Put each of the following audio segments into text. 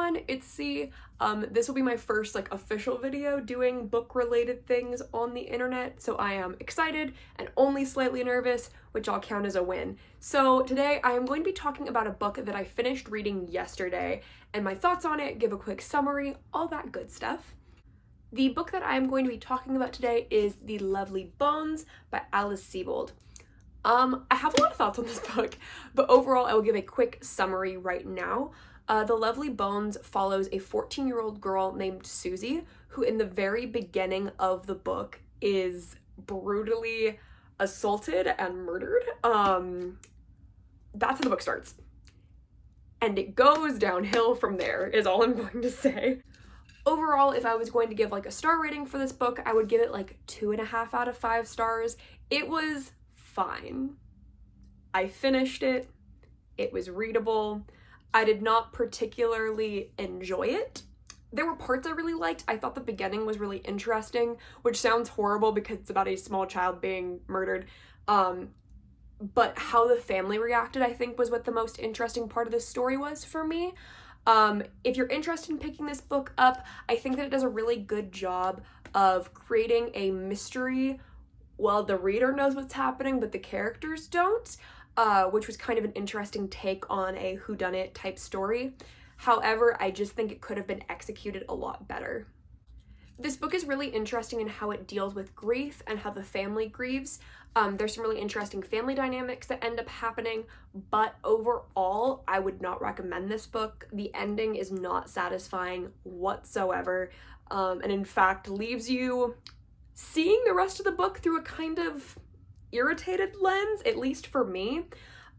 everyone, it's C. This will be my first like official video doing book related things on the internet, so I am excited and only slightly nervous, which I'll count as a win. So today I am going to be talking about a book that I finished reading yesterday and my thoughts on it, give a quick summary, all that good stuff. The book that I am going to be talking about today is The Lovely Bones by Alice Sebold. I have a lot of thoughts on this book, but overall I will give a quick summary right now. The Lovely Bones follows a 14-year-old girl named Susie, who in the very beginning of the book is brutally assaulted and murdered. That's how the book starts. And it goes downhill from there, is all I'm going to say. Overall, if I was going to give like a star rating for this book, I would give it like 2.5 out of 5 stars. It was fine. I finished it. It was readable. I did not particularly enjoy it. There were parts I really liked. I thought the beginning was really interesting, which sounds horrible because it's about a small child being murdered. But how the family reacted, I think, was what the most interesting part of this story was for me. If you're interested in picking this book up, I think that it does a really good job of creating a mystery. Well, the reader knows what's happening, but the characters don't, which was kind of an interesting take on a whodunit type story. However, I just think it could have been executed a lot better. This book is really interesting in how it deals with grief and how the family grieves. There's some really interesting family dynamics that end up happening, but overall, I would not recommend this book. The ending is not satisfying whatsoever, and in fact leaves you seeing the rest of the book through a kind of irritated lens, at least for me.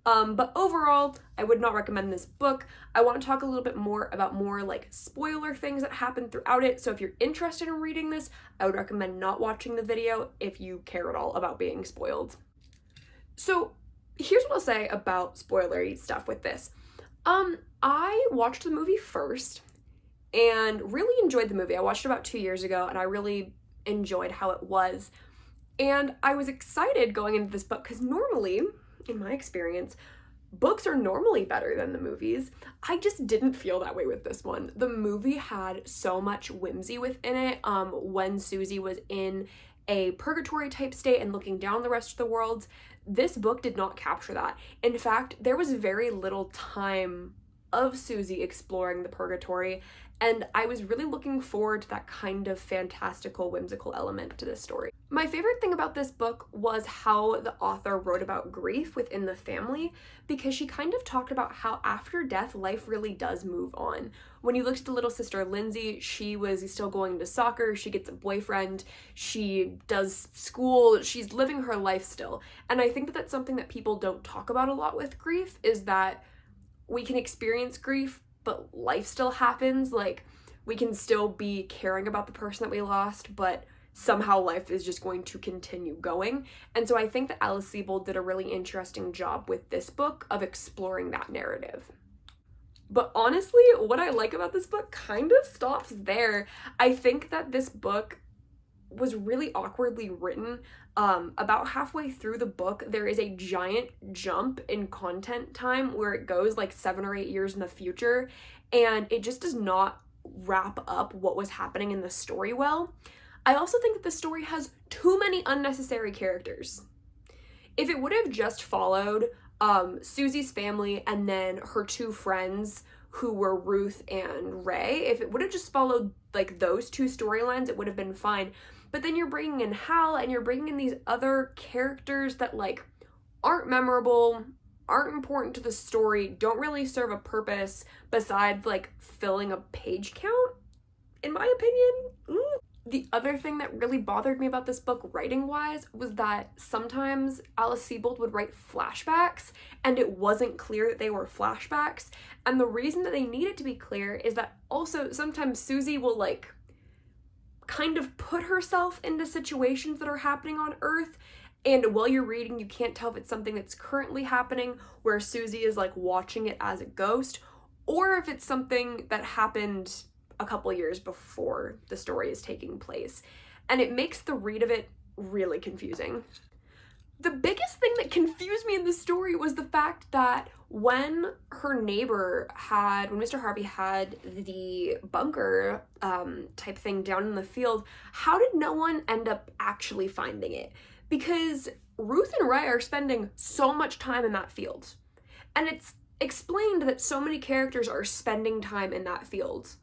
But overall, I would not recommend this book. I want to talk a little bit more about more like spoiler things that happen throughout it. So if you're interested in reading this, I would recommend not watching the video if you care at all about being spoiled. So here's what I'll say about spoilery stuff with this. I watched the movie first and really enjoyed the movie. I watched it about 2 years ago and I really enjoyed how it was. And I was excited going into this book because normally, in my experience, books are normally better than the movies. I just didn't feel that way with this one. The movie had so much whimsy within it. When Susie was in a purgatory type state and looking down the rest of the world, this book did not capture that. In fact, there was very little time of Susie exploring the purgatory, and I was really looking forward to that kind of fantastical, whimsical element to this story. My favorite thing about this book was how the author wrote about grief within the family, because she kind of talked about how after death, life really does move on. When you looked at the little sister Lindsay, she was still going to soccer, she gets a boyfriend, she does school, she's living her life still. And I think that that's something that people don't talk about a lot with grief, is that we can experience grief, but life still happens. Like, we can still be caring about the person that we lost, but somehow life is just going to continue going. And so I think that Alice Sebold did a really interesting job with this book of exploring that narrative. But honestly, what I like about this book kind of stops there. I think that this book was really awkwardly written. About halfway through the book, there is a giant jump in content time where it goes like 7 or 8 years in the future, and it just does not wrap up what was happening in the story well. I also think that the story has too many unnecessary characters. If it would have just followed Susie's family and then her 2 friends, who were Ruth and Ray, if it would have just followed like those 2 storylines, it would have been fine. But then you're bringing in Hal and you're bringing in these other characters that like aren't memorable, aren't important to the story, don't really serve a purpose besides like filling a page count, in my opinion. The other thing that really bothered me about this book writing-wise was that sometimes Alice Sebold would write flashbacks and it wasn't clear that they were flashbacks. And the reason that they needed to be clear is that also sometimes Susie will like kind of put herself into situations that are happening on Earth, and while you're reading you can't tell if it's something that's currently happening where Susie is like watching it as a ghost, or if it's something that happened a couple years before the story is taking place. And it makes the read of it really confusing. The biggest thing that confused me in the story was the fact that when her neighbor had, when Mr. Harvey had the bunker type thing down in the field, how did no one end up actually finding it? Because Ruth and Ray are spending so much time in that field. And it's explained that so many characters are spending time in that field.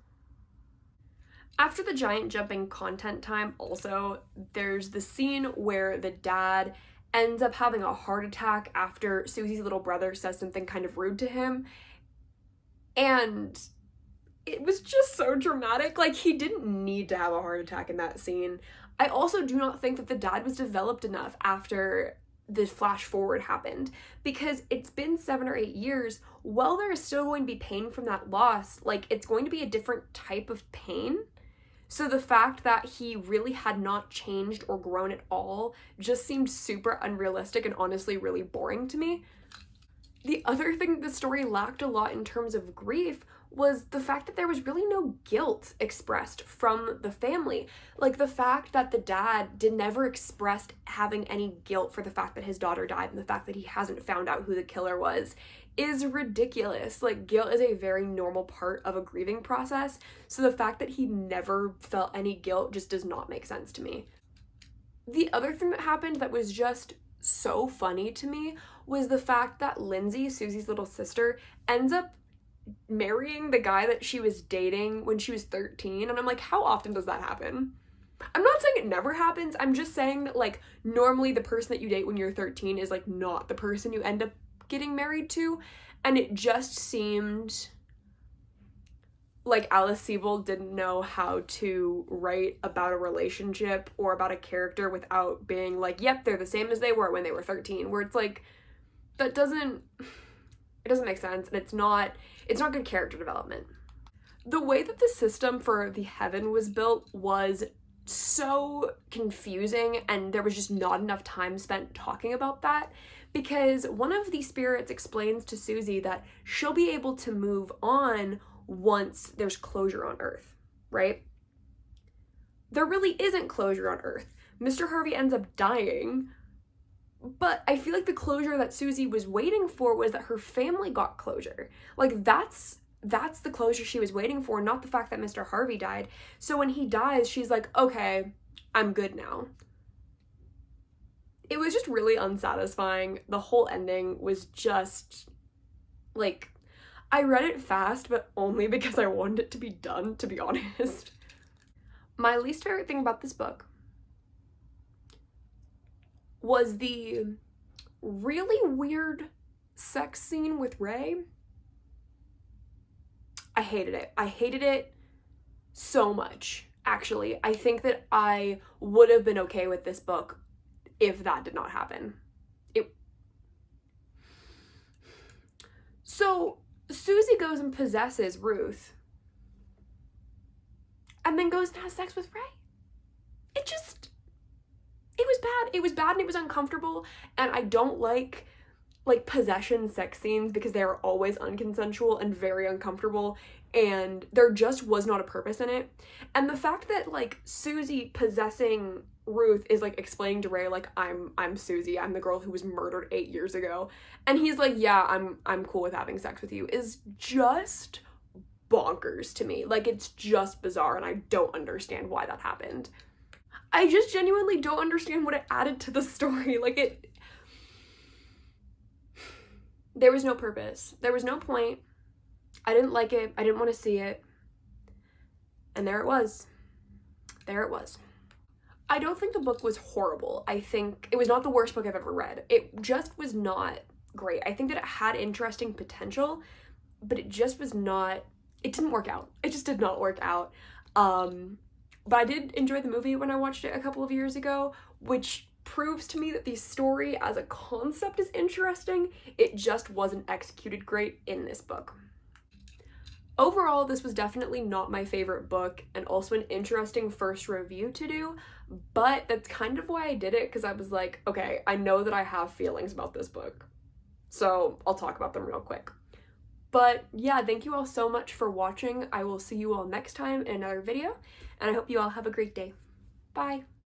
After the giant jumping content time, also, there's the scene where the dad ends up having a heart attack after Susie's little brother says something kind of rude to him. And it was just so dramatic. Like, he didn't need to have a heart attack in that scene. I also do not think that the dad was developed enough after the flash forward happened, because it's been 7 or 8 years. While there is still going to be pain from that loss, like, it's going to be a different type of pain. So the fact that he really had not changed or grown at all just seemed super unrealistic and honestly really boring to me. The other thing the story lacked a lot in terms of grief was the fact that there was really no guilt expressed from the family. Like, the fact that the dad never expressed having any guilt for the fact that his daughter died and the fact that he hasn't found out who the killer was is ridiculous. Like, guilt is a very normal part of a grieving process, so the fact that he never felt any guilt just does not make sense to me. The other thing that happened that was just so funny to me was the fact that Lindsay, Susie's little sister, ends up marrying the guy that she was dating when she was 13, and I'm like, how often does that happen? I'm not saying it never happens, I'm just saying that, like, normally the person that you date when you're 13 is, like, not the person you end up getting married to, and it just seemed like Alice Sebold didn't know how to write about a relationship or about a character without being like, yep, they're the same as they were when they were 13, where it's like, that doesn't make sense, and it's not good character development. The way that the system for the heaven was built was so confusing, and there was just not enough time spent talking about that, because one of the spirits explains to Susie that she'll be able to move on once there's closure on Earth, right? There really isn't closure on Earth. Mr. Harvey ends up dying, but I feel like the closure that Susie was waiting for was that her family got closure. Like, that's the closure she was waiting for, not the fact that Mr. Harvey died. So when he dies, she's like, okay, I'm good now. It was just really unsatisfying. The whole ending was just, like, I read it fast, but only because I wanted it to be done, to be honest. My least favorite thing about this book was the really weird sex scene with Ray. I hated it. I hated it so much, actually. I think that I would have been okay with this book if that did not happen. So Susie goes and possesses Ruth and then goes and has sex with Ray. It was bad. It was bad and it was uncomfortable, and I don't like possession sex scenes because they are always unconsensual and very uncomfortable, and there just was not a purpose in it. And the fact that, like, Susie possessing Ruth is, like, explaining to Ray, like, I'm Susie, I'm the girl who was murdered 8 years ago, and he's like, yeah, I'm cool with having sex with you, is just bonkers to me. Like, it's just bizarre, and I don't understand why that happened. I just genuinely don't understand what it added to the story. Like, there was no purpose. There was no point. I didn't like it. I didn't want to see it. And there it was. There it was. I don't think the book was horrible. I think it was not the worst book I've ever read. It just was not great. I think that it had interesting potential, but it just was not, it didn't work out. It just did not work out. But I did enjoy the movie when I watched it a couple of years ago, which proves to me that the story as a concept is interesting. It just wasn't executed great in this book. Overall, this was definitely not my favorite book, and also an interesting first review to do, but that's kind of why I did it, because I was like, okay, I know that I have feelings about this book, so I'll talk about them real quick. But yeah, thank you all so much for watching. I will see you all next time in another video, and I hope you all have a great day. Bye!